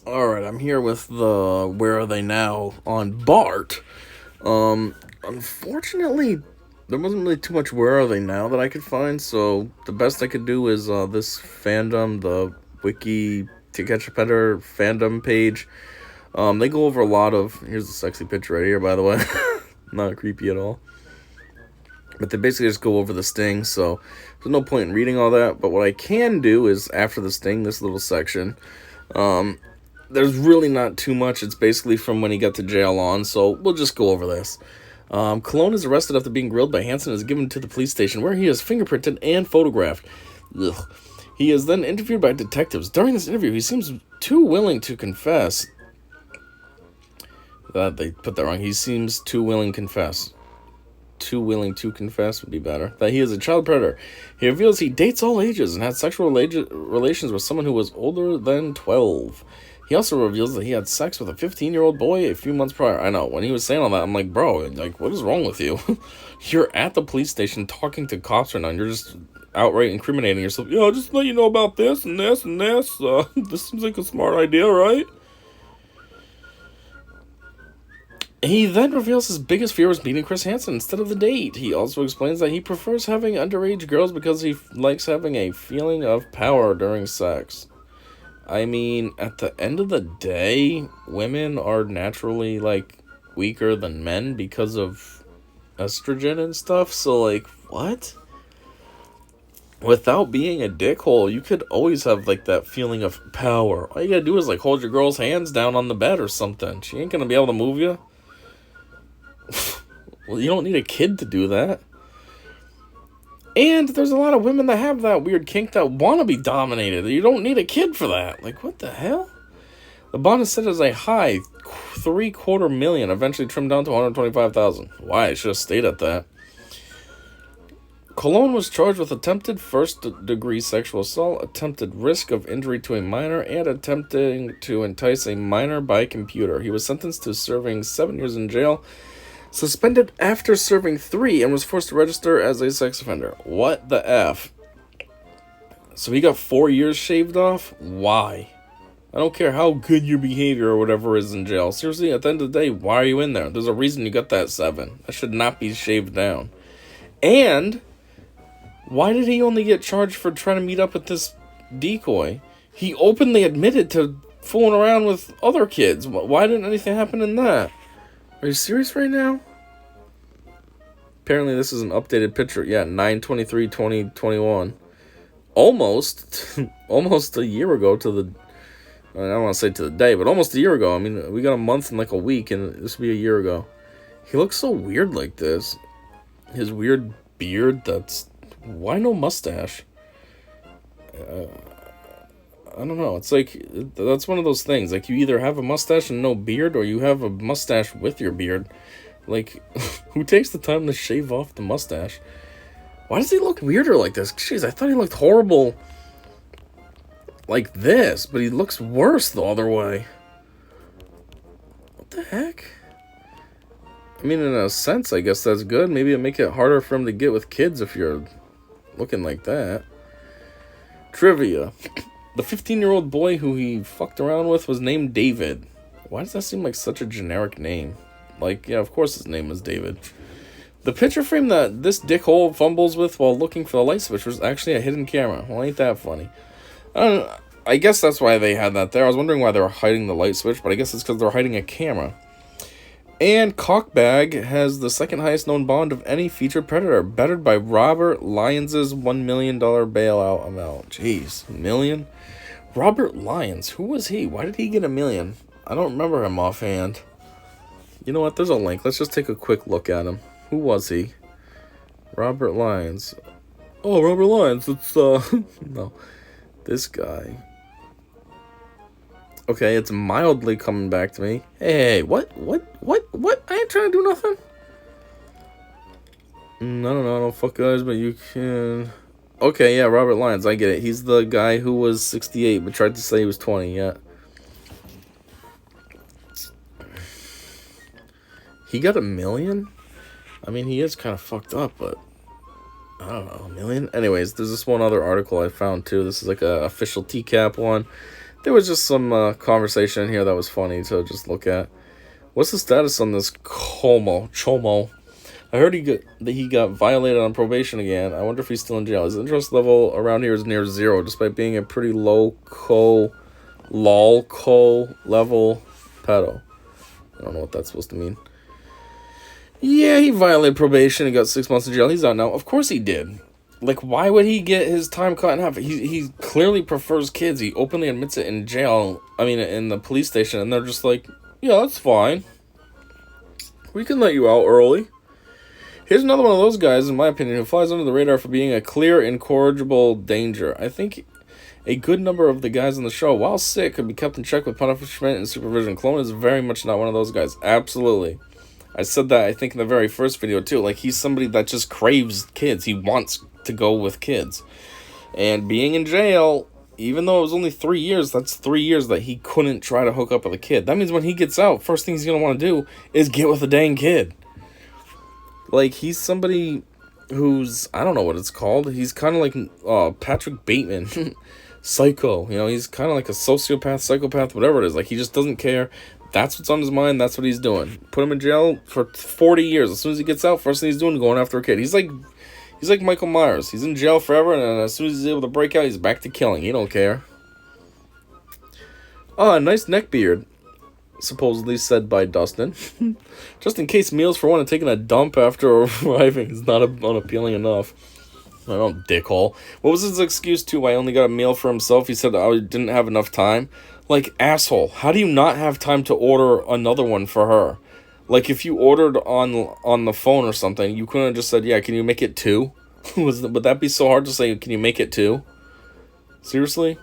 Alright, I'm here with the Where Are They Now on Bart. Unfortunately, there wasn't really too much Where Are They Now that I could find, so the best I could do is this fandom, the Wiki To Catch a Predator fandom page. They go over a lot of. Here's a sexy picture right here, by the way. Not creepy at all. But they basically just go over the sting, so there's no point in reading all that. But what I can do is, after the sting, this little section. There's really not too much. It's basically from when he got to jail on, so we'll just go over this. Cologne is arrested after being grilled by Hansen and is given to the police station, where he is fingerprinted and photographed. Ugh. He is then interviewed by detectives. During this interview, he seems too willing to confess. They put that wrong. He seems too willing to confess. Too willing to confess would be better. That he is a child predator. He reveals he dates all ages and had sexual relations with someone who was older than 12. He also reveals that he had sex with a 15-year-old boy a few months prior. I know, when he was saying all that, I'm like, bro, like, what is wrong with you? You're at the police station talking to cops right now, and you're just outright incriminating yourself. Yeah, I'll just let you know about this and this and this. This seems like a smart idea, right? He then reveals his biggest fear was meeting Chris Hansen instead of the date. He also explains that he prefers having underage girls because he likes having a feeling of power during sex. I mean, at the end of the day, women are naturally, like, weaker than men because of estrogen and stuff, so, like, what? Without being a dickhole, you could always have, like, that feeling of power. All you gotta do is, like, hold your girl's hands down on the bed or something. She ain't gonna be able to move you. Well, you don't need a kid to do that. And there's a lot of women that have that weird kink that want to be dominated. You don't need a kid for that. Like, what the hell? The bond is set as a high $750,000, eventually trimmed down to $125,000. Why? It should have stayed at that. Cologne was charged with attempted first-degree sexual assault, attempted risk of injury to a minor, and attempting to entice a minor by computer. He was sentenced to serving 7 years in jail, suspended after serving 3, and was forced to register as a sex offender. What the F? So he got 4 years shaved off? Why? I don't care how good your behavior or whatever is in jail. Seriously, at the end of the day, why are you in there? There's a reason you got that 7. That should not be shaved down. And why did he only get charged for trying to meet up with this decoy? He openly admitted to fooling around with other kids. Why didn't anything happen in that? Are you serious right now? Apparently this is an updated picture. Yeah, 9/23/2021. Almost a year ago to the... I don't want to say to the day, but almost a year ago. I mean, we got a month and like a week, and this will be a year ago. He looks so weird like this. His weird beard, that's... Why no mustache? I don't know. It's like, that's one of those things. Like, you either have a mustache and no beard, or you have a mustache with your beard. Like, who takes the time to shave off the mustache? Why does he look weirder like this? Jeez, I thought he looked horrible like this, but he looks worse the other way. What the heck? I mean, in a sense, I guess that's good. Maybe it'll make it harder for him to get with kids if you're looking like that. Trivia. The 15-year-old boy who he fucked around with was named David. Why does that seem like such a generic name? Like, yeah, of course his name was David. The picture frame that this dickhole fumbles with while looking for the light switch was actually a hidden camera. Well, ain't that funny? I guess that's why they had that there. I was wondering why they were hiding the light switch, but I guess it's because they're hiding a camera. And Cockbag has the second highest known bond of any featured predator, bettered by Robert Lyons' $1 million bailout amount. Jeez, $1 million? Robert Lyons, who was he? Why did he get $1 million? I don't remember him offhand. You know what? There's a link. Let's just take a quick look at him. Who was he? Robert Lyons. Oh, Robert Lyons. It's, no. This guy. Okay, it's mildly coming back to me. Hey, what? I ain't trying to do nothing. I don't know. I don't fuck guys, but you can... Okay, yeah, Robert Lyons. I get it. He's the guy who was 68, but tried to say he was 20, yeah. He got $1 million? I mean, he is kind of fucked up, but... I don't know, $1 million? Anyways, there's this one other article I found, too. This is like a official TCAP one. There was just some conversation here that was funny to just look at. What's the status on this Chomo? I heard that he got violated on probation again. I wonder if he's still in jail. His interest level around here is near 0, despite being a pretty lol-co level pedo. I don't know what that's supposed to mean. Yeah, he violated probation and got 6 months in jail. He's out now. Of course he did. Like, why would he get his time cut in half? He clearly prefers kids. He openly admits it in jail. I mean, in the police station. And they're just like, yeah, that's fine. We can let you out early. Here's another one of those guys, in my opinion, who flies under the radar for being a clear, incorrigible danger. I think a good number of the guys on the show, while sick, could be kept in check with punishment and supervision. Clone is very much not one of those guys. Absolutely. I said that, I think, in the very first video, too. Like, he's somebody that just craves kids. He wants to go with kids. And being in jail, even though it was only 3 years, that's 3 years that he couldn't try to hook up with a kid. That means when he gets out, first thing he's going to want to do is get with a dang kid. Like, he's somebody who's, I don't know what it's called. He's kind of like Patrick Bateman. Psycho. You know, he's kind of like a sociopath, psychopath, whatever it is. Like, he just doesn't care. That's what's on his mind. That's what he's doing. Put him in jail for 40 years. As soon as he gets out, first thing he's doing is going after a kid. He's like Michael Myers. He's in jail forever, and as soon as he's able to break out, he's back to killing. He don't care. Ah, nice neck beard. Supposedly said by Dustin. Just in case meals for one and taking a dump after arriving is not unappealing enough. I don't dickhole. What was his excuse too? I only got a meal for himself. He said I didn't have enough time. Like, asshole, how do you not have time to order another one for her? Like, if you ordered on the phone or something, you couldn't have just said, yeah, can you make it 2? Would that be so hard to say, can you make it 2? Seriously?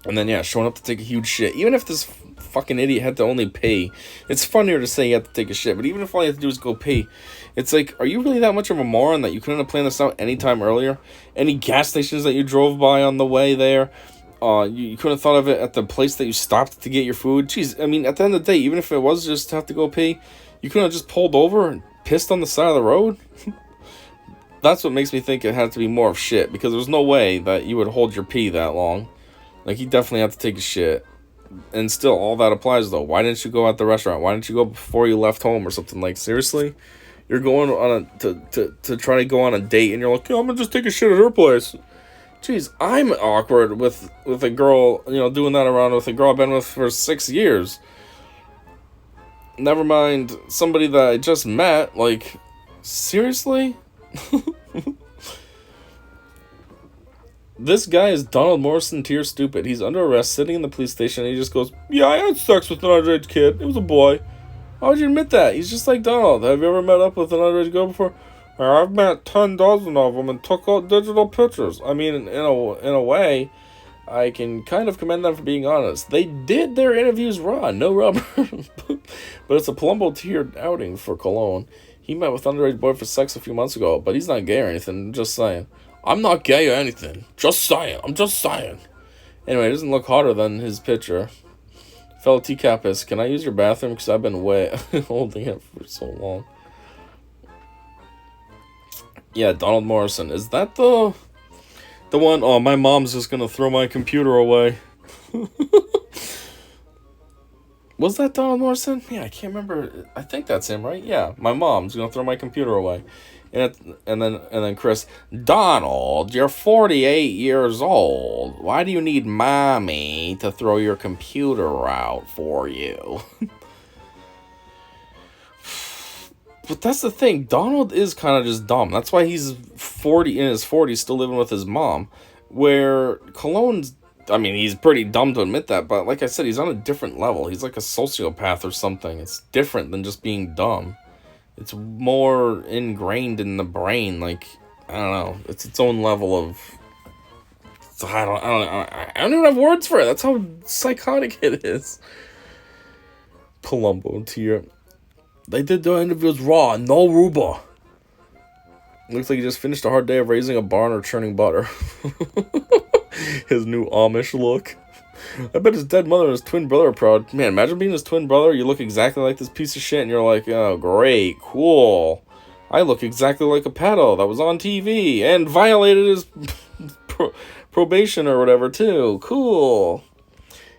And then, yeah, showing up to take a huge shit. Even if this fucking idiot had to only pee, it's funnier to say you have to take a shit, but even if all you have to do is go pee, it's like, are you really that much of a moron that you couldn't have planned this out any time earlier? Any gas stations that you drove by on the way there? You couldn't have thought of it at the place that you stopped to get your food? Jeez, I mean, at the end of the day, even if it was just to have to go pee, you couldn't have just pulled over and pissed on the side of the road? That's what makes me think it had to be more of shit, because there's no way that you would hold your pee that long. Like, he definitely had to take a shit. And still, all that applies, though. Why didn't you go at the restaurant? Why didn't you go before you left home or something? Like, seriously? You're going on to try to go on a date, and you're like, oh, I'm gonna just take a shit at her place. Jeez, I'm awkward with a girl, you know, doing that around with a girl I've been with for 6 years. Never mind somebody that I just met. Like, seriously? This guy is Donald Morrison tier stupid. He's under arrest, sitting in the police station, and he just goes, yeah, I had sex with an underage kid. It was a boy. Why would you admit that? He's just like Donald. Have you ever met up with an underage girl before? I've met 10 dozen of them and took out digital pictures. I mean, in a way, I can kind of commend them for being honest. They did their interviews raw, no rubber. But it's a Palumbo tiered outing for Cologne. He met with underage boy for sex a few months ago, but he's not gay or anything. Just saying. I'm not gay or anything. Just saying. I'm just saying. Anyway, it doesn't look hotter than his picture. Fellow teacappist, can I use your bathroom? Because I've been holding it for so long. Yeah, Donald Morrison. Is that the one? Oh, my mom's just gonna throw my computer away. Was that Donald Morrison? Yeah, I can't remember. I think that's him, right? Yeah, my mom's gonna throw my computer away. And then Chris, Donald, you're 48 years old. Why do you need mommy to throw your computer out for you? But that's the thing. Donald is kind of just dumb. That's why he's 40 in his 40s, still living with his mom. Where Cologne's, I mean, he's pretty dumb to admit that. But like I said, he's on a different level. He's like a sociopath or something. It's different than just being dumb. It's more ingrained in the brain. Like, I don't know. It's its own level of. I don't even have words for it. That's how psychotic it is. Palumbo tier. They did their interviews raw, no rhubarb. Looks like he just finished a hard day of raising a barn or churning butter. His new Amish look. I bet his dead mother and his twin brother are proud. Man, imagine being his twin brother. You look exactly like this piece of shit, and you're like, oh, great, cool. I look exactly like a pedo that was on TV and violated his probation or whatever, too. Cool.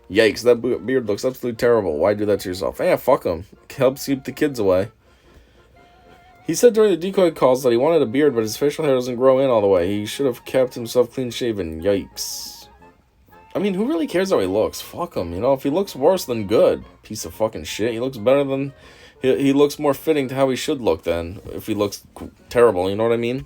Yikes, that beard looks absolutely terrible. Why do that to yourself? Yeah, fuck him. Helps keep the kids away. He said during the decoy calls that he wanted a beard, but his facial hair doesn't grow in all the way. He should have kept himself clean-shaven. Yikes. I mean, who really cares how he looks? Fuck him, you know? If he looks worse, then good. Piece of fucking shit. He looks better than... He looks more fitting to how he should look then. If he looks terrible, you know what I mean?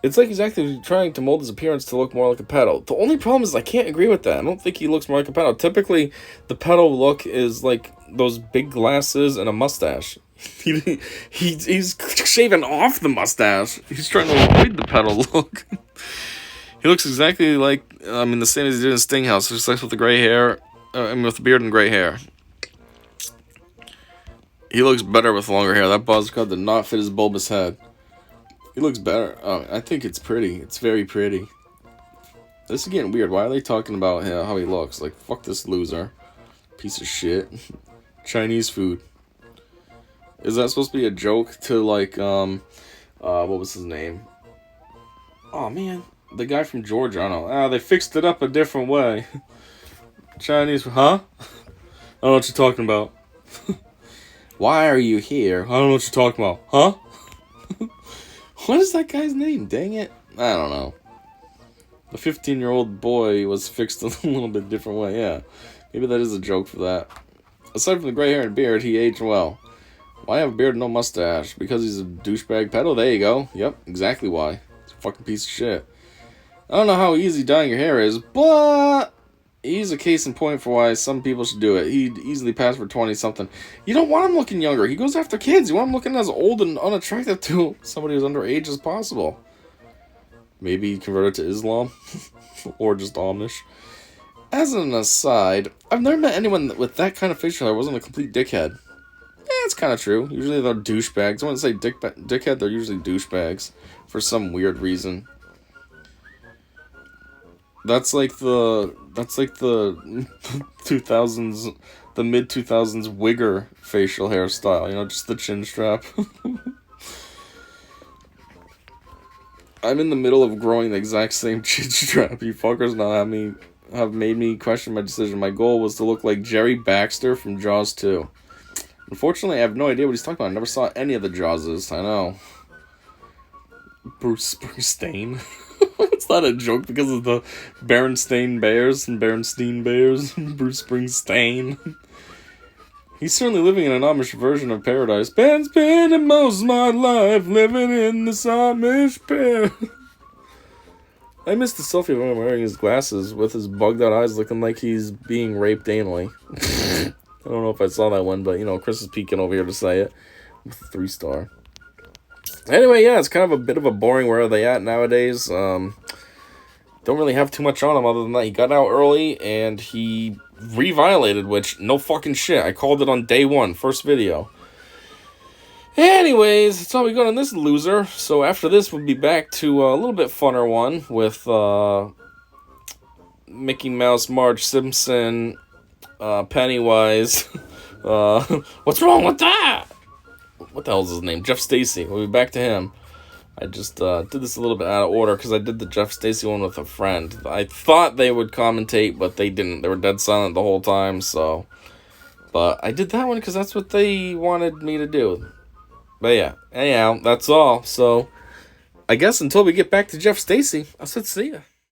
It's like he's actively trying to mold his appearance to look more like a pedo. The only problem is I can't agree with that. I don't think he looks more like a pedo. Typically, the pedo look is like those big glasses and a mustache. He's shaving off the mustache. He's trying to avoid the pedo look. He looks exactly like, the same as he did in Stinghouse, just like with the gray hair, with the beard and gray hair. He looks better with longer hair. That buzz cut did not fit his bulbous head. He looks better. I think it's pretty. It's very pretty. This is getting weird. Why are they talking about how he looks? Like, fuck this loser. Piece of shit. Chinese food. Is that supposed to be a joke to, like, what was his name? Oh, man. The guy from Georgia. I don't know. They fixed it up a different way. Chinese, huh? I don't know what you're talking about. Why are you here? I don't know what you're talking about. Huh? What is that guy's name? Dang it. I don't know. The 15-year-old boy was fixed a little bit different way. Yeah. Maybe that is a joke for that. Aside from the gray hair and beard, he aged well. Why have a beard and no mustache? Because he's a douchebag pedo? There you go. Yep, exactly why. He's a fucking piece of shit. I don't know how easy dyeing your hair is, but he's a case in point for why some people should do it. He'd easily pass for 20-something. You don't want him looking younger. He goes after kids. You want him looking as old and unattractive to somebody who's underage as possible. Maybe converted to Islam. Or just Amish. As an aside, I've never met anyone with that kind of facial hair wasn't a complete dickhead. It's kind of true. Usually they're douchebags. I want to say dickhead, they're usually douchebags. For some weird reason. That's like the 2000s, the mid-2000s wigger facial hairstyle, you know, just the chin strap. I'm in the middle of growing the exact same chin strap. You fuckers now have made me question my decision. My goal was to look like Jerry Baxter from Jaws 2. Unfortunately, I have no idea what he's talking about. I never saw any of the Jawses. I know. Bruce Springsteen. It's not a joke because of the Berenstain Bears and Berenstein Bears. Bruce Springsteen. He's certainly living in an Amish version of paradise. Ben spending most of my life living in this Amish paradise. I missed the selfie of him wearing his glasses with his bugged out eyes looking like he's being raped anally. I don't know if I saw that one, but, you know, Chris is peeking over here to say it. With a 3-star. Anyway, yeah, it's kind of a bit of a boring where are they at nowadays. Don't really have too much on him other than that. He got out early and he re-violated, which, no fucking shit. I called it on day 1, first video. Anyways, that's all we got on this loser. So after this, we'll be back to a little bit funner one with Mickey Mouse, Marge Simpson, Pennywise. What's wrong with that? What the hell is his name? Jeff Stacy. We'll be back to him. I just did this a little bit out of order because I did the Jeff Stacy one with a friend. I thought they would commentate, but they didn't. They were dead silent the whole time, so... But I did that one because that's what they wanted me to do. But yeah, anyhow, that's all. So, I guess until we get back to Jeff Stacy, I said see ya.